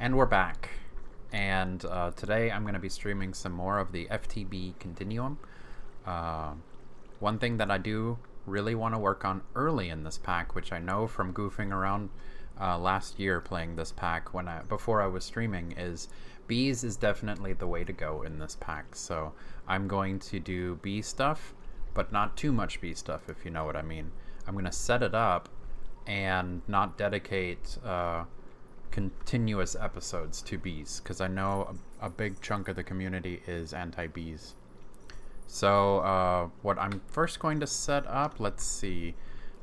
And we're back. And today I'm going to be streaming some more of the FTB Continuum. One thing that I do really want to work on early in this pack, which I know from goofing around last year playing this pack before I was streaming, is bees is definitely the way to go in this pack. So I'm going to do bee stuff, but not too much bee stuff, if you know what I mean. I'm going to set it up and not dedicate continuous episodes to bees, because I know a big chunk of the community is anti-bees. So what I'm first going to set up, let's see,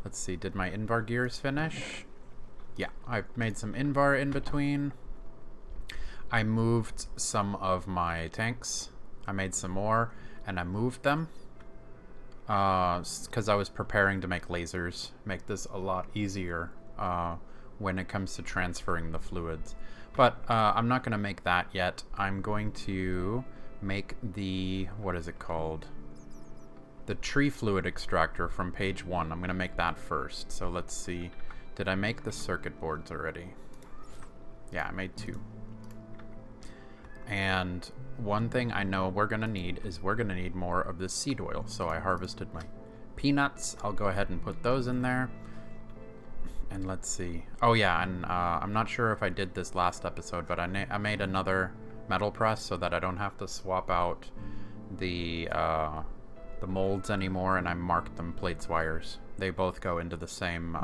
did my Invar gears finish? Yeah, I've made some Invar in between. I moved some of my tanks. I made some more and I moved them because I was preparing to make lasers, make this a lot easier when it comes to transferring the fluids. But I'm not going to make that yet. I'm going to make the, what is it called? The tree fluid extractor from page 1. I'm going to make that first. So let's see. Did I make the circuit boards already? Yeah, I made 2. And one thing I know we're going to need is we're going to need more of this seed oil. So I harvested my peanuts. I'll go ahead and put those in there. And let's see. Oh yeah, and I'm not sure if I did this last episode, but I made another metal press so that I don't have to swap out the molds anymore, and I marked them plates wires. They both go into the same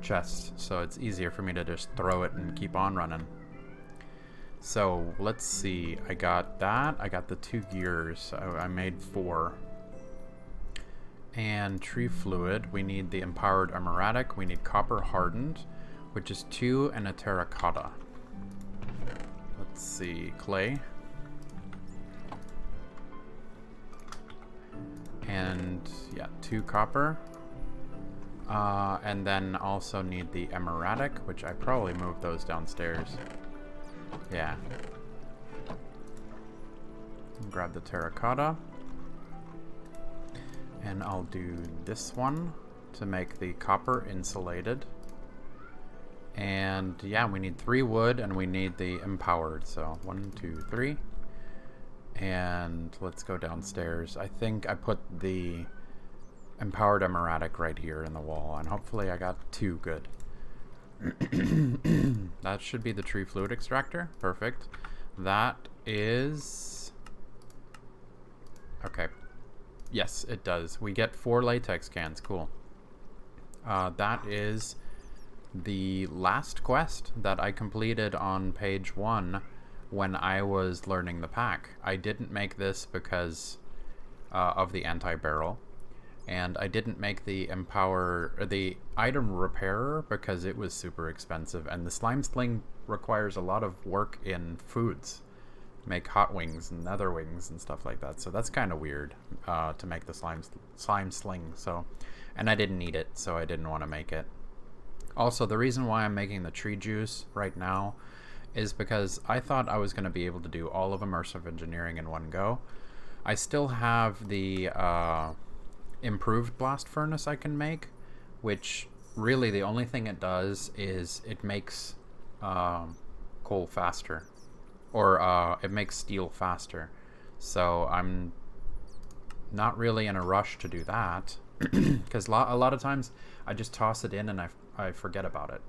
chest, so it's easier for me to just throw it and keep on running. So let's see. I got that. I got the 2 gears. I made 4. And tree fluid, we need the empowered emeradic, we need copper hardened, which is 2, and a terracotta. Let's see, clay. And yeah, 2 copper. And then also need the emeradic, which I probably moved those downstairs. Yeah. Grab the terracotta. And I'll do this one to make the copper insulated. And yeah, we need 3 wood and we need the empowered. So 1, 2, 3. And let's go downstairs. I think I put the empowered emeradic right here in the wall, and hopefully I got 2 good. That should be the tree fluid extractor. Perfect. That is... okay. Yes, it does. We get 4 latex cans. Cool. That is the last quest that I completed on page 1 when I was learning the pack. I didn't make this because of the anti-barrel, and I didn't make the item repairer because it was super expensive, and the slime sling requires a lot of work in foods. Make hot wings and nether wings and stuff like that, so that's kind of weird to make the slime sling. So, and I didn't need it, so I didn't want to make it. Also, the reason why I'm making the tree juice right now is because I thought I was going to be able to do all of immersive engineering in one go. I still have the improved blast furnace I can make, which really the only thing it does is it makes coal faster. Or it makes steel faster. So I'm not really in a rush to do that, because a lot of times I just toss it in and I forget about it.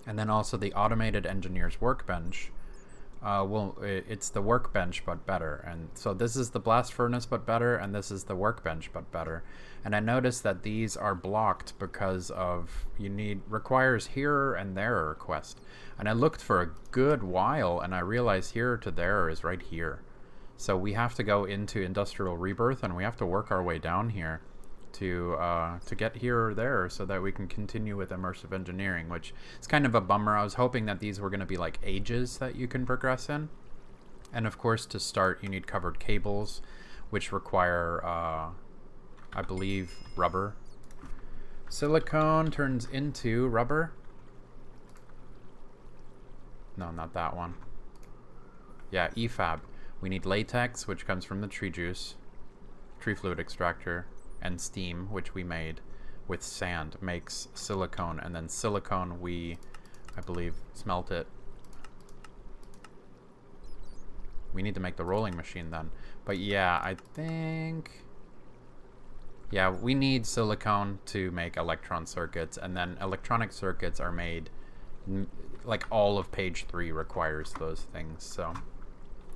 And then also the automated engineer's workbench, it's the workbench but better. And so this is the blast furnace but better, and this is the workbench but better. And I noticed that these are blocked because of requires here and there request. And I looked for a good while and I realized here to there is right here. So we have to go into industrial rebirth and we have to work our way down here to get here or there so that we can continue with immersive engineering, which is kind of a bummer. I was hoping that these were going to be like ages that you can progress in. And of course, to start, you need covered cables, which require, I believe, rubber. Silicone turns into rubber. No, not that one. Yeah, EFAB. We need latex, which comes from the tree juice, tree fluid extractor, and steam, which we made with sand, makes silicone. And then silicone, I believe, smelt it we need to make the rolling machine then. But yeah, I think... Yeah, we need silicone to make electron circuits, and then electronic circuits are made... Like, all of page 3 requires those things, so...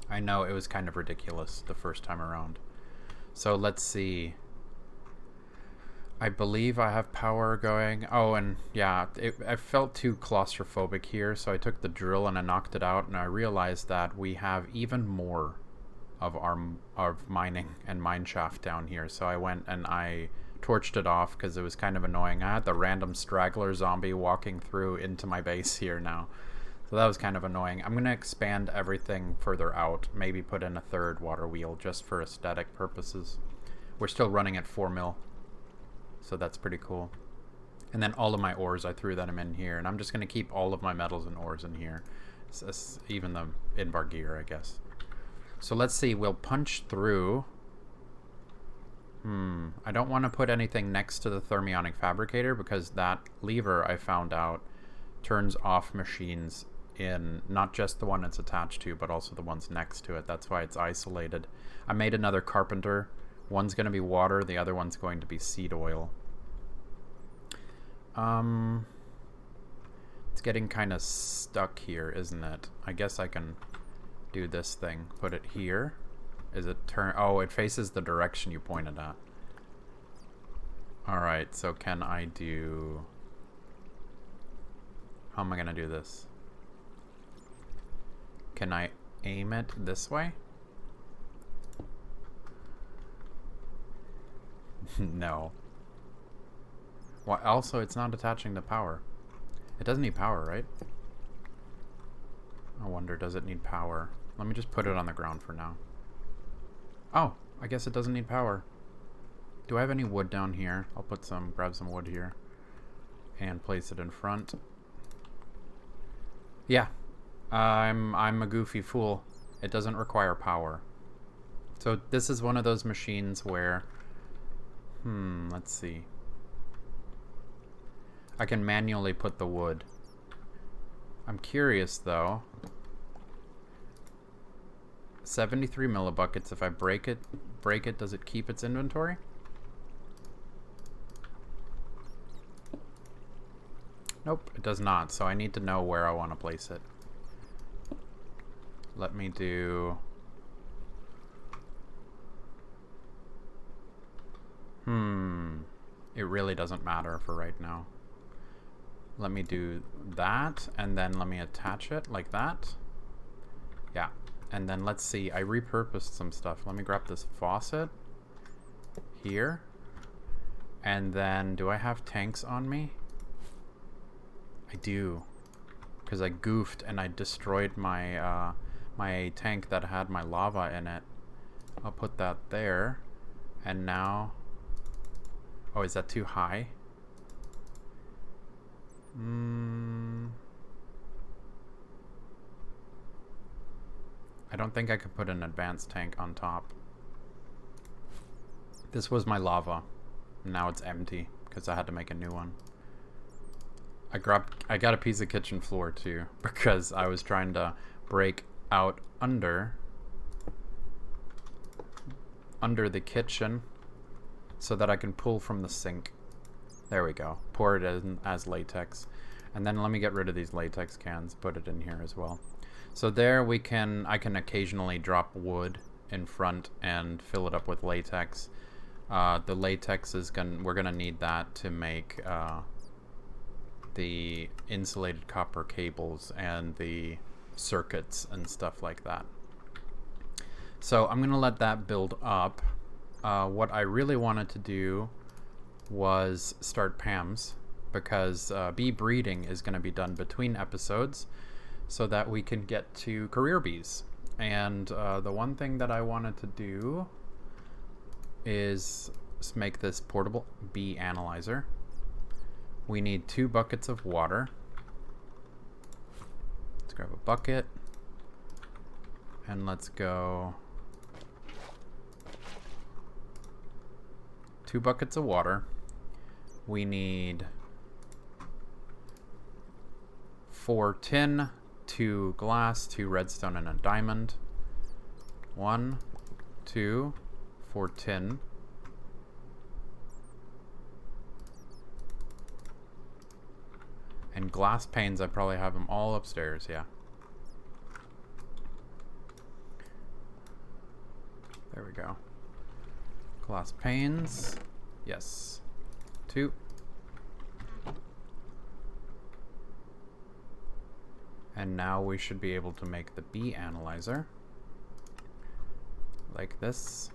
I know it was kind of ridiculous the first time around. So let's see... I believe I have power going. Oh, and yeah, I felt too claustrophobic here, so I took the drill and I knocked it out, and I realized that we have even more of our mining and mine shaft down here. So I went and I torched it off because it was kind of annoying. I had the random straggler zombie walking through into my base here now. So that was kind of annoying. I'm going to expand everything further out, maybe put in a third water wheel just for aesthetic purposes. We're still running at 4 mil. So that's pretty cool. And then all of my ores, I threw them in here. And I'm just going to keep all of my metals and ores in here. Even the invar gear, I guess. So let's see. We'll punch through. I don't want to put anything next to the thermionic fabricator because that lever, I found out, turns off machines in not just the one it's attached to, but also the ones next to it. That's why it's isolated. I made another carpenter. One's going to be water, the other one's going to be seed oil. It's getting kind of stuck here, isn't it? I guess I can do this thing. Put it here. Is it turn? Oh, it faces the direction you pointed at. Alright, so can I do... How am I going to do this? Can I aim it this way? No. Well, also, it's not attaching to power. It doesn't need power, right? I wonder, does it need power? Let me just put it on the ground for now. Oh, I guess it doesn't need power. Do I have any wood down here? I'll put some, grab some wood here and place it in front. Yeah, I'm a goofy fool. It doesn't require power. So this is one of those machines where, let's see. I can manually put the wood. I'm curious though. 73 millibuckets. If I break it, does it keep its inventory? Nope, it does not. So I need to know where I want to place it. Let me do... It really doesn't matter for right now. Let me do that, and then let me attach it like that. Yeah, and then let's see. I repurposed some stuff. Let me grab this faucet here. And then, do I have tanks on me? I do. Because I goofed and I destroyed my, my tank that had my lava in it. I'll put that there. And now... Oh, is that too high? I don't think I could put an advanced tank on top. This was my lava. Now it's empty because I had to make a new one. I got a piece of kitchen floor too because I was trying to break out under the kitchen so that I can pull from the sink. There we go. Pour it in as latex. And then let me get rid of these latex cans. Put it in here as well. So there I can occasionally drop wood in front and fill it up with latex. The latex is we're gonna need that to make the insulated copper cables and the circuits and stuff like that. So I'm gonna let that build up. What I really wanted to do was start PAMs because bee breeding is going to be done between episodes so that we can get to career bees. And the one thing that I wanted to do is make this portable bee analyzer. We need 2 buckets of water. Let's grab a bucket and let's go 2 buckets of water. We need 4 tin, 2 glass, 2 redstone, and a diamond. 1, 2 for tin. And glass panes, I probably have them all upstairs, yeah. There we go. Glass panes, yes. 2. And now we should be able to make the B analyzer. Like this.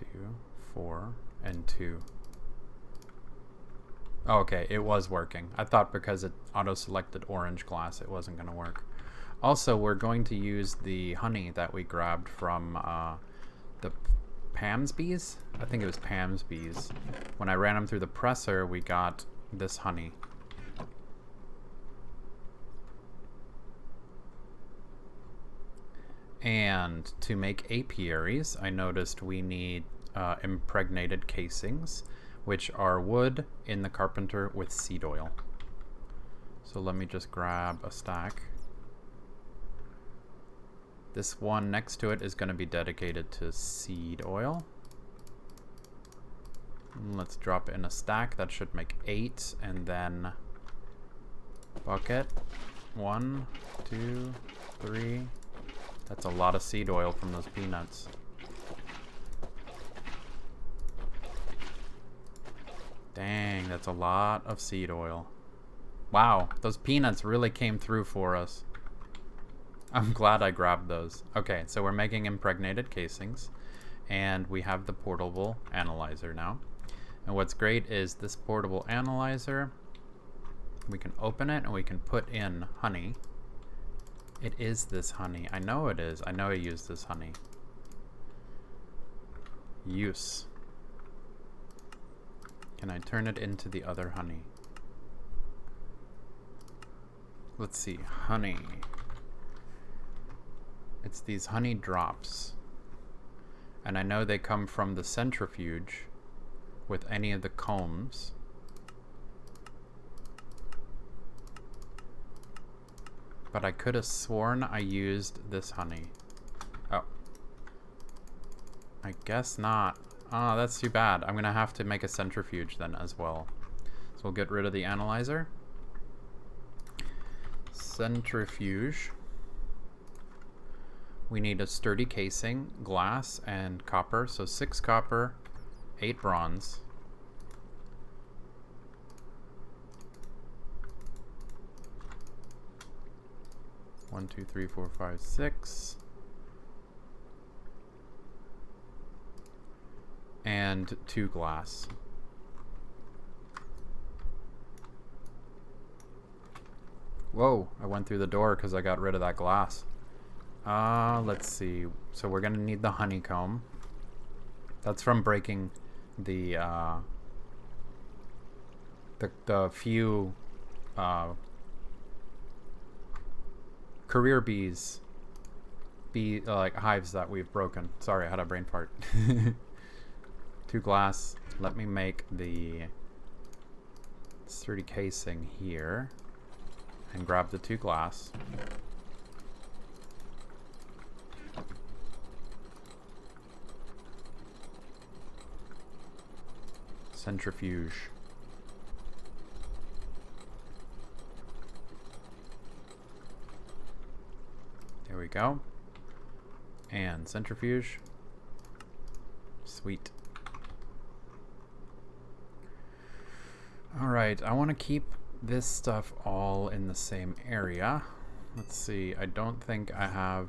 2, 4, and 2. Oh, okay, it was working. I thought because it auto-selected orange glass, it wasn't going to work. Also, we're going to use the honey that we grabbed from the Pam's bees? I think it was Pam's bees. When I ran them through the presser, we got this honey. And to make apiaries, I noticed we need impregnated casings, which are wood in the carpenter with seed oil. So let me just grab a stack. This one next to it is going to be dedicated to seed oil. Let's drop in a stack. That should make 8, and then bucket. 1, 2, 3. That's a lot of seed oil from those peanuts. Dang, that's a lot of seed oil. Wow, those peanuts really came through for us. I'm glad I grabbed those. Okay, so we're making impregnated casings, and we have the portable analyzer now. And what's great is this portable analyzer, we can open it and we can put in honey. It is this honey. I know it is. I know I used this honey. Use. Can I turn it into the other honey? Let's see. Honey. It's these honey drops. And I know they come from the centrifuge with any of the combs. But I could have sworn I used this honey. Oh. I guess not. Oh, that's too bad. I'm gonna have to make a centrifuge then as well. So we'll get rid of the analyzer. Centrifuge. We need a sturdy casing, glass, and copper. So 6 copper, 8 bronze. One, 2, 3, 4, 5, 6. And 2 glass. Whoa, I went through the door because I got rid of that glass. Let's see. So we're gonna need the honeycomb. That's from breaking the few career bees like hives that we've broken. Sorry, I had a brain fart. 2 glass. Let me make the sturdy casing here and grab the 2 glass. Centrifuge. There we go. And centrifuge. Sweet. Alright, I want to keep this stuff all in the same area. Let's see, I don't think I have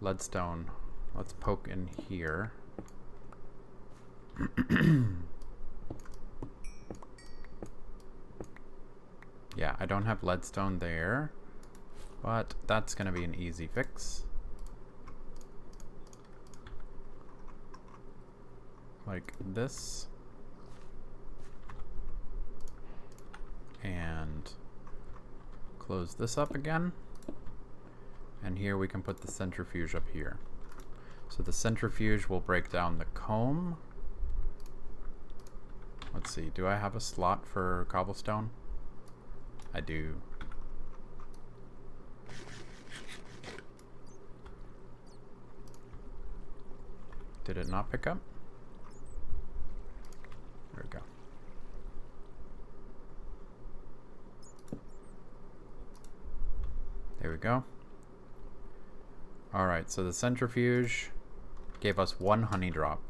leadstone. Let's poke in here. Yeah, I don't have leadstone there, but that's going to be an easy fix. Like this. And close this up again. And here we can put the centrifuge up here. So the centrifuge will break down the comb. Let's see, do I have a slot for cobblestone? I do. Did it not pick up? There we go. There we go. Alright, so the centrifuge gave us 1 honey drop.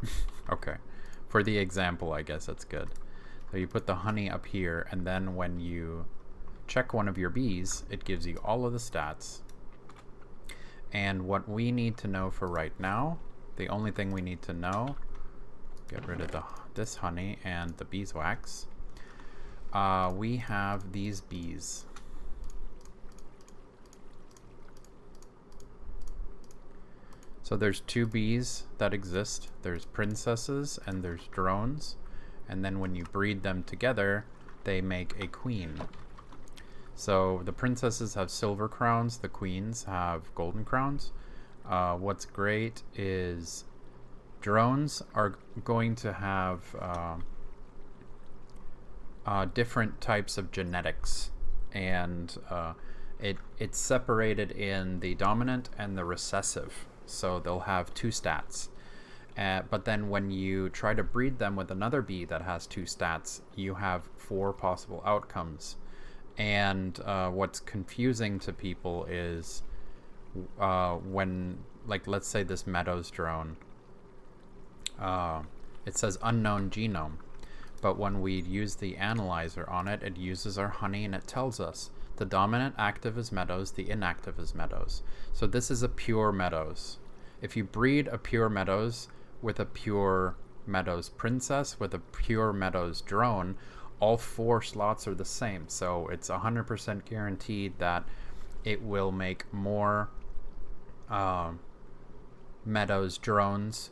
Okay. For the example, I guess that's good. So you put the honey up here, and then when you check one of your bees, it gives you all of the stats. And what we need to know for right now, the only thing we need to know, get rid of this honey and the beeswax. We have these bees. So there's 2 bees that exist. There's princesses and there's drones. And then when you breed them together, they make a queen. So the princesses have silver crowns, the queens have golden crowns. What's great is drones are going to have different types of genetics, and it's separated in the dominant and the recessive. So they'll have 2 stats. But then when you try to breed them with another bee that has 2 stats, you have 4 possible outcomes. And what's confusing to people is when, like, let's say this Meadows drone, it says unknown genome. But when we use the analyzer on it, it uses our honey and it tells us the dominant active is Meadows, the inactive is Meadows. So this is a pure Meadows. If you breed a pure Meadows with a pure Meadows princess with a pure Meadows drone, all 4 slots are the same. So it's 100% guaranteed that it will make more Meadows drones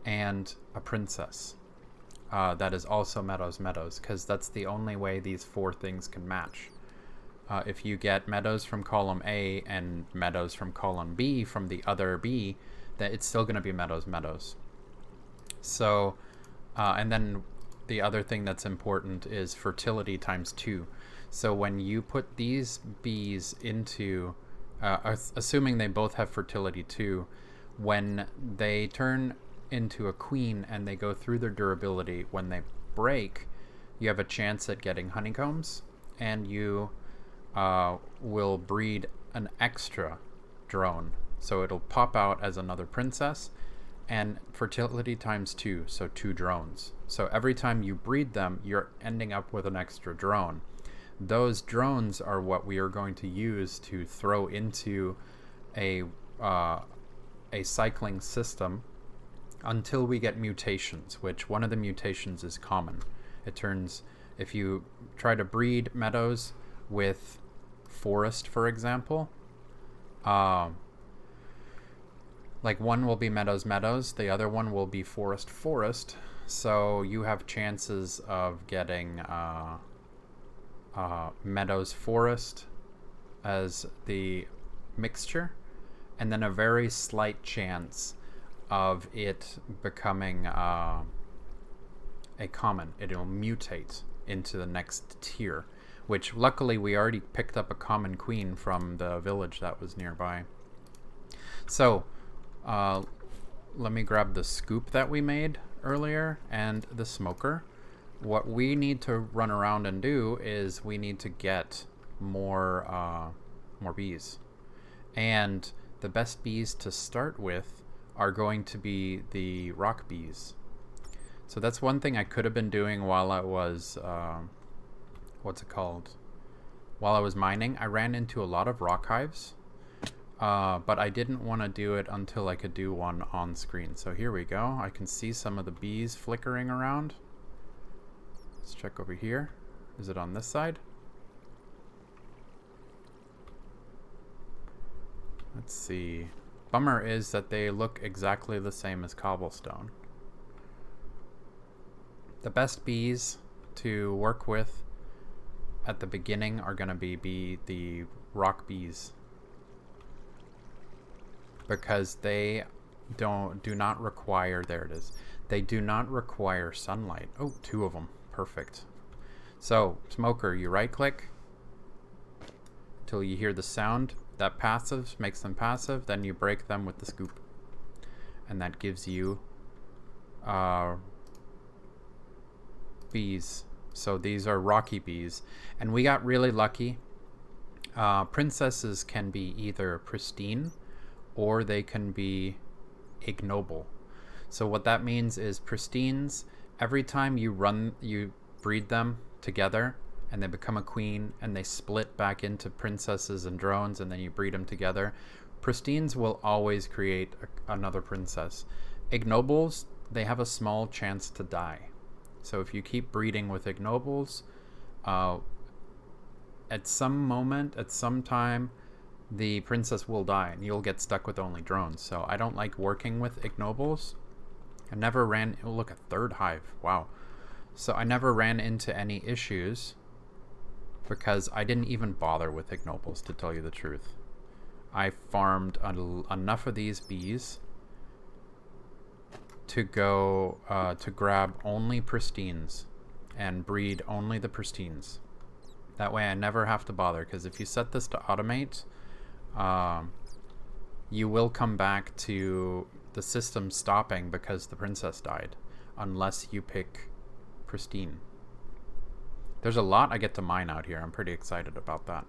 and a princess that is also Meadows, because that's the only way these 4 things can match. If you get Meadows from column A and Meadows from column B from the other B, that it's still going to be Meadows. So, and then the other thing that's important is fertility times 2. So when you put these bees into, assuming they both have fertility 2, when they turn into a queen and they go through their durability, when they break, you have a chance at getting honeycombs, and you will breed an extra drone. So it'll pop out as another princess, and fertility times 2, so 2 drones. So every time you breed them, you're ending up with an extra drone. Those drones are what we are going to use to throw into a cycling system until we get mutations, which one of the mutations is common. It turns, if you try to breed Meadows with forest, for example, like one will be Meadows, the other one will be forest. So you have chances of getting Meadows forest as the mixture, and then a very slight chance of it becoming a common. It'll mutate into the next tier, which luckily we already picked up a common queen from the village that was nearby. So let me grab the scoop that we made earlier and the smoker. What we need to run around and do is we need to get more bees, and the best bees to start with are going to be the rock bees. So that's one thing I could have been doing while I was while I was mining. I ran into a lot of rock hives, but I didn't want to do it until I could do one on screen. So here we go. I can see some of the bees flickering around. Let's check over here. Is it on this side? Let's see. Bummer is that they look exactly the same as cobblestone. The best bees to work with at the beginning are going to be the rock bees, because they do not require, there it is, they do not require sunlight. Oh, 2 of them. Perfect. So, smoker, you right click until you hear the sound. That passive makes them passive, then you break them with the scoop. And that gives you bees. So these are rocky bees. And we got really lucky. Princesses can be either pristine or they can be ignoble. So what that means is pristines, every time you breed them together and they become a queen and they split back into princesses and drones and then you breed them together, pristines will always create another princess. Ignobles, they have a small chance to die. So if you keep breeding with ignobles, at some moment, at some time, the princess will die and you'll get stuck with only drones. So I don't like working with ignobles. I never ran... Oh, look, a third hive. Wow. So I never ran into any issues because I didn't even bother with ignobles, to tell you the truth. I farmed enough of these bees to go to grab only pristines and breed only the pristines. That way I never have to bother, because if you set this to automate, you will come back to the system stopping because the princess died, unless you pick pristine. There's a lot I get to mine out here. I'm pretty excited about that.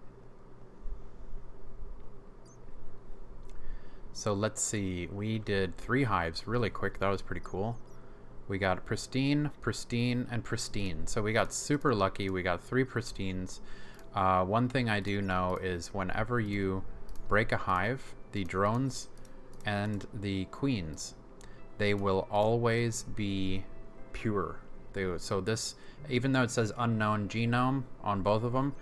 So let's see, we did 3 hives really quick. That was pretty cool. We got pristine, pristine, and pristine. So we got super lucky. We got 3 pristines. One thing I do know is whenever you break a hive, the drones and the queens, they will always be pure. So this, even though it says unknown genome on both of them,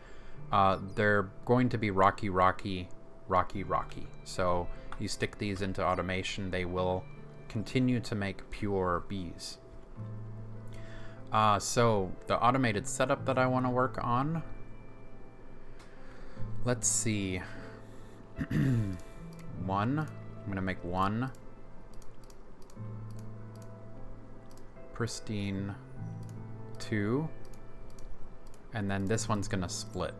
they're going to be rocky, rocky, rocky, rocky. So you stick these into automation, they will continue to make pure bees. So the automated setup that I want to work on, let's see. I'm gonna make 1 pristine, 2, and then this one's gonna split.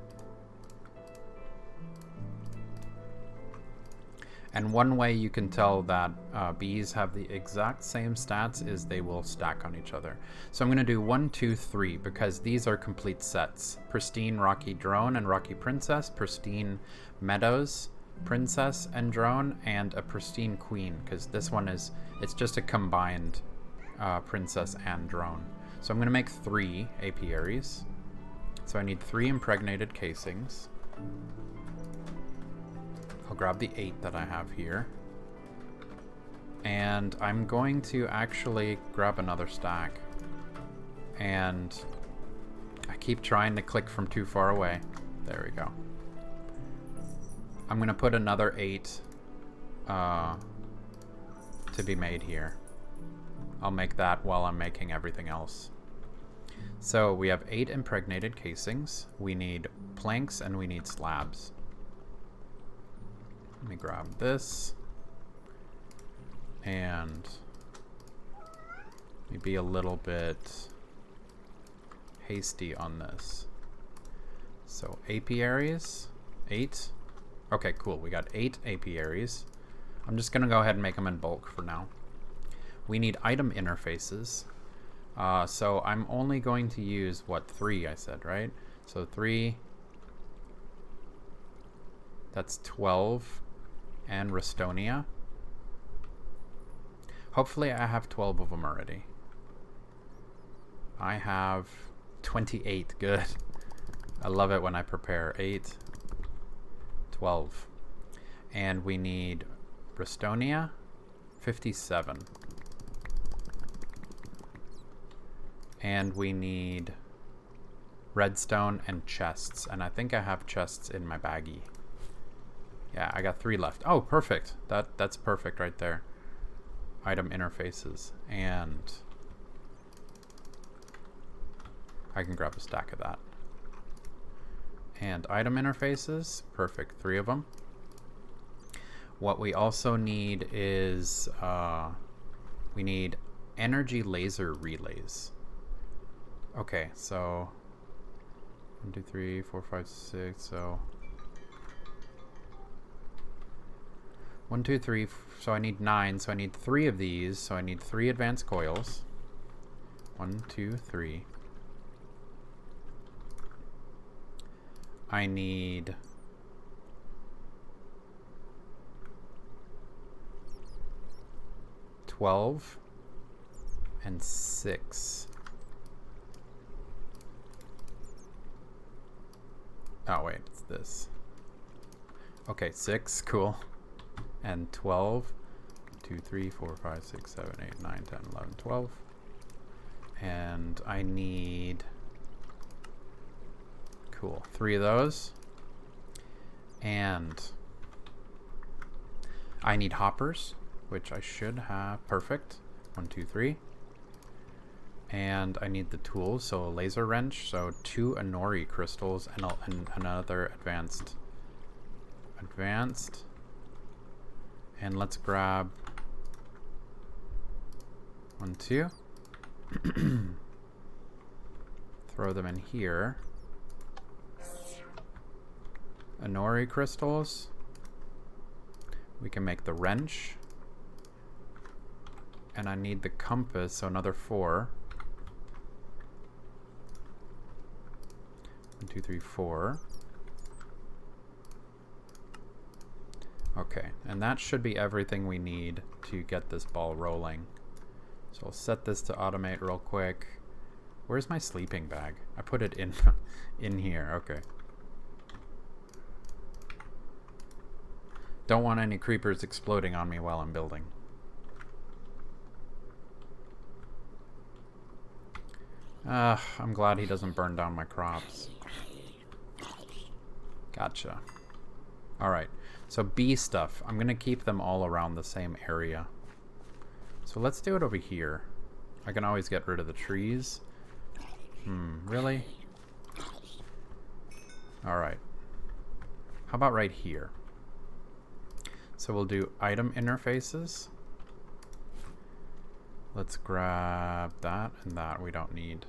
And one way you can tell that bees have the exact same stats is they will stack on each other. So I'm going to do 1, 2, 3 because these are complete sets. Pristine Rocky Drone and Rocky Princess, Pristine Meadows Princess and Drone, and a Pristine Queen, because this one is, it's just a combined Princess and Drone. So I'm going to make 3 Apiaries. So I need 3 impregnated casings. I'll grab the 8 that I have here. And I'm going to actually grab another stack. And I keep trying to click from too far away. There we go. I'm going to put another 8 to be made here. I'll make that while I'm making everything else. So we have 8 impregnated casings. We need planks and we need slabs. Let me grab this and maybe a little bit hasty on this. So apiaries, 8. Okay, cool. We got 8 apiaries. I'm just gonna go ahead and make them in bulk for now. We need item interfaces. So I'm only going to use, what, 3 I said, right? So 3, that's 12. And Restonia. Hopefully I have 12 of them already. I have 28. Good. I love it when I prepare. 8, 12. And we need Restonia, 57. And we need redstone and chests. And I think I have chests in my baggie. Yeah, I got 3 left. Oh, perfect. That's perfect right there. Item interfaces. And I can grab a stack of that. And item interfaces. Perfect. 3 of them. What we also need is we need energy laser relays. Okay, so 1, 2, 3, 4, 5, 6, so 1, 2, 3, so I need 9, so I need 3 of these, so I need 3 advanced coils. 1, 2, 3. I need 12 and 6. Oh wait, it's this. Okay, 6, cool. And 12. 2, 3, 4, 5, 6, 7, 8, 9, 10, 11, 12. And I need, cool, 3 of those. And I need hoppers, which I should have. Perfect. 1, 2, 3. And I need the tools, so a laser wrench, so 2 Anori crystals, and another advanced. And let's grab 1, 2. Throw them in here. Anori crystals. We can make the wrench. And I need the compass, so another 4. 1, 2, 3, 4. Okay, and that should be everything we need to get this ball rolling. So I'll set this to automate real quick. Where's my sleeping bag? I put it in here. Okay. Don't want any creepers exploding on me while I'm building. I'm glad he doesn't burn down my crops. Gotcha. Alright, so bee stuff. I'm going to keep them all around the same area. So let's do it over here. I can always get rid of the trees. Really? Alright. How about right here? So we'll do item interfaces. Let's grab that and that we don't need.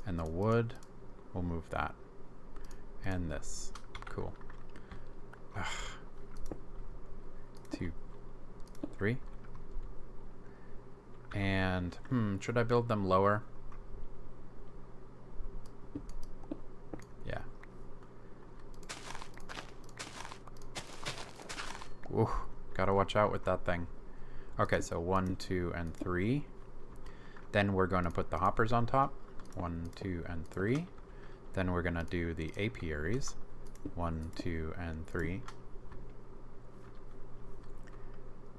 And the wood, we'll move that. And this. Cool. 2, 3. And, should I build them lower? Yeah. Ooh, gotta watch out with that thing. Okay, so 1, 2, and 3. Then we're going to put the hoppers on top. 1, 2, and 3. Then we're going to do the apiaries. 1, 2, and 3.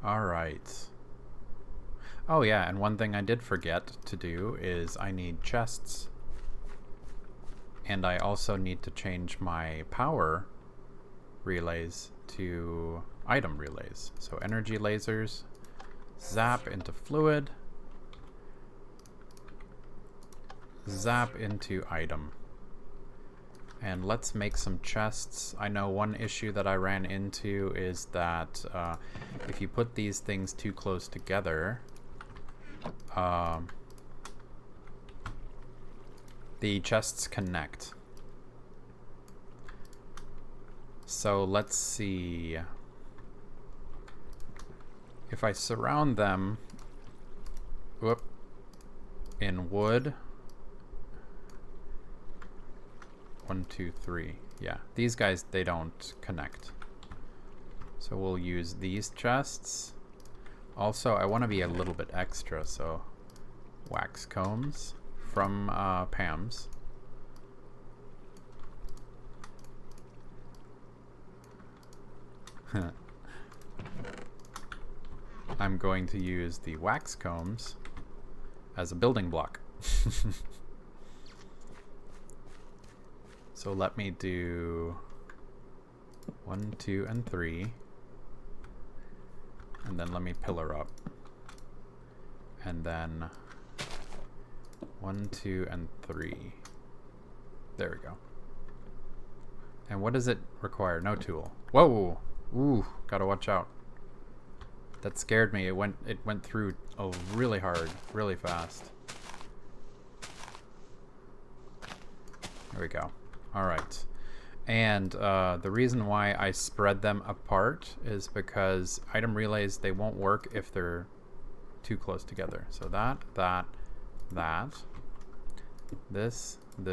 Alright. Oh yeah, and one thing I did forget to do is I need chests. And I also need to change my power relays to item relays. So energy lasers, zap into fluid, zap into item. And let's make some chests. I know one issue that I ran into is that if you put these things too close together, the chests connect. So let's see. If I surround them in wood, 1, 2, 3. Yeah, these guys, they don't connect. So we'll use these chests. Also, I want to be a little bit extra, so wax combs from Pam's. I'm going to use the wax combs as a building block. So let me do 1, 2, and 3. And then let me pillar up. And then 1, 2, and 3. There we go. And what does it require? No tool. Whoa! Ooh, gotta watch out. That scared me. It went through really hard, really fast. There we go. All right. And the reason why I spread them apart is because item relays, they won't work if they're too close together. So that, that, this, and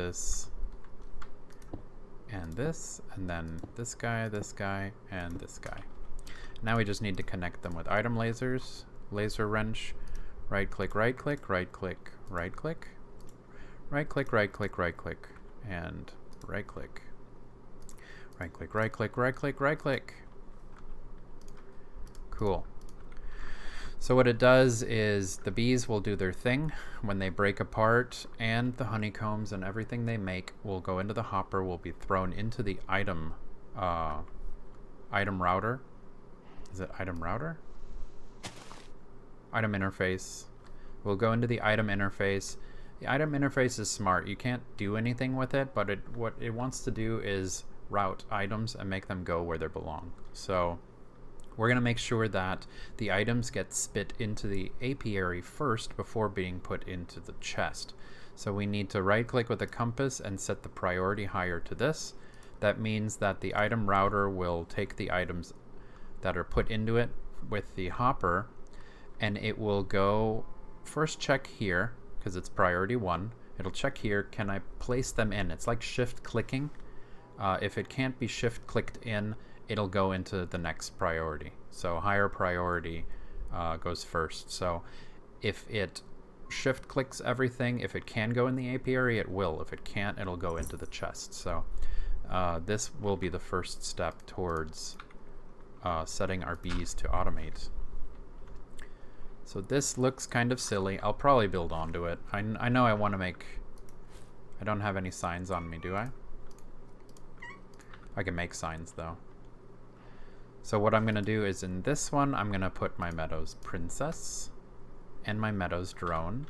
this, and then this guy, and this guy. Now we just need to connect them with item lasers, laser wrench, right click, right click, right click, right click, right click, right click, right click, and right click. Right click, right click, right click, right click. Cool. So what it does is the bees will do their thing when they break apart, and the honeycombs and everything they make will go into the hopper, will be thrown into the item router. Is it item router? Item interface. Will go into the item interface. The item interface is smart. You can't do anything with it, but what it wants to do is route items and make them go where they belong. So we're going to make sure that the items get spit into the apiary first before being put into the chest. So we need to right click with the compass and set the priority higher to this. That means that the item router will take the items that are put into it with the hopper, and it will go first check here because it's priority 1. It'll check here, can I place them in? It's like shift clicking. If it can't be shift clicked in, it'll go into the next priority. So higher priority goes first. So if it shift clicks everything, if it can go in the apiary, it will. If it can't, it'll go into the chest. So this will be the first step towards setting our bees to automate. So this looks kind of silly. I'll probably build onto it. I know I want to make... I don't have any signs on me, do I? I can make signs though. So what I'm going to do is in this one, I'm going to put my Meadows Princess and my Meadows Drone.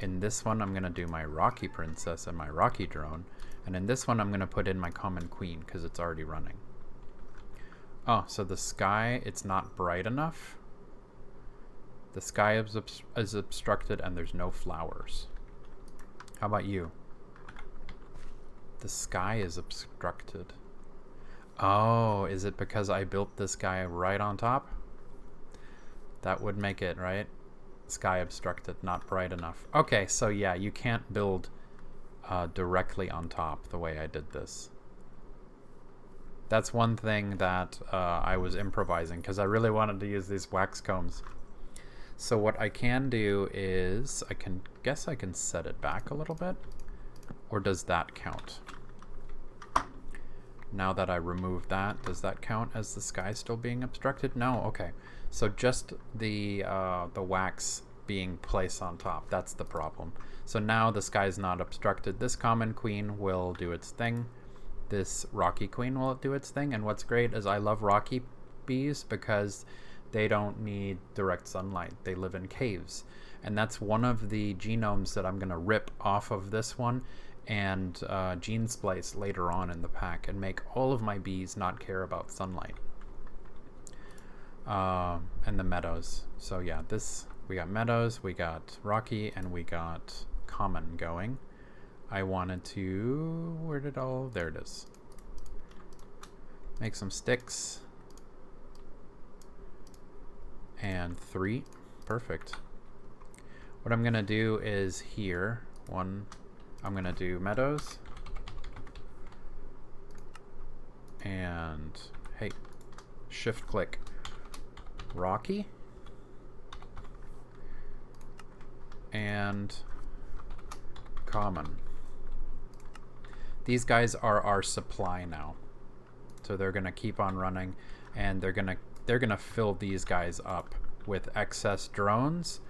In this one, I'm going to do my Rocky Princess and my Rocky Drone. And in this one, I'm going to put in my Common Queen because it's already running. Oh, so the sky, it's not bright enough. The sky is obstructed and there's no flowers. How about you? The sky is obstructed. Oh, is it because I built this guy right on top? That would make it, right? Sky obstructed, not bright enough. Okay, so yeah, you can't build directly on top the way I did this. That's one thing that I was improvising because I really wanted to use these wax combs. So what I can do is, I can set it back a little bit. Or does that count? Now that I remove that, does that count as the sky still being obstructed? No, okay. So just the wax being placed on top, that's the problem. So now the sky is not obstructed. This Common Queen will do its thing. This Rocky Queen will do its thing. And what's great is I love Rocky bees because they don't need direct sunlight. They live in caves. And that's one of the genomes that I'm going to rip off of this one and gene splice later on in the pack and make all of my bees not care about sunlight. And the Meadows. So yeah, we got Meadows, we got Rocky, and we got Common going. I wanted to... there it is. Make some sticks. And 3. Perfect. What I'm going to do is here, I'm going to do Meadows. And, hey, shift click Rocky. And Common. These guys are our supply now. So they're going to keep on running, and they're going to fill these guys up with excess drones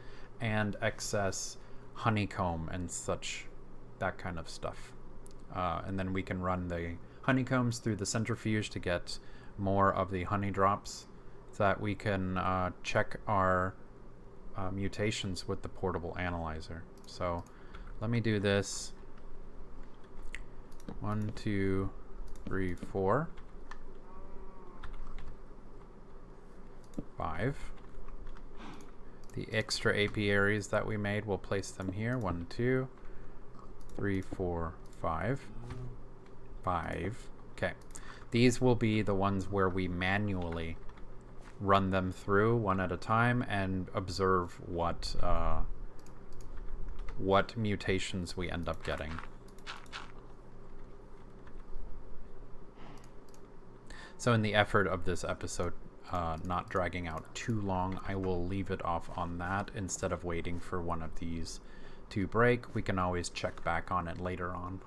and excess honeycomb and such, that kind of stuff. And then we can run the honeycombs through the centrifuge to get more of the honey drops so that we can check our mutations with the portable analyzer. So let me do this. 1, 2, 3, 4, 5. The extra apiaries that we made, we'll place them here. 1, 2, 3, 4, 5. 5. Okay. These will be the ones where we manually run them through one at a time and observe what what mutations we end up getting. So in the effort of this episode not dragging out too long, I will leave it off on that. Instead of waiting for one of these to break, we can always check back on it later on.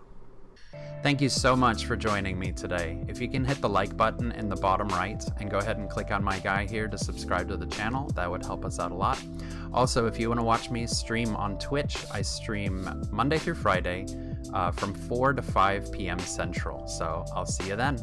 Thank you so much for joining me today. If you can hit the like button in the bottom right and go ahead and click on my guy here to subscribe to the channel, that would help us out a lot. Also, if you want to watch me stream on Twitch, I stream Monday through Friday from 4 to 5 p.m. Central. So I'll see you then.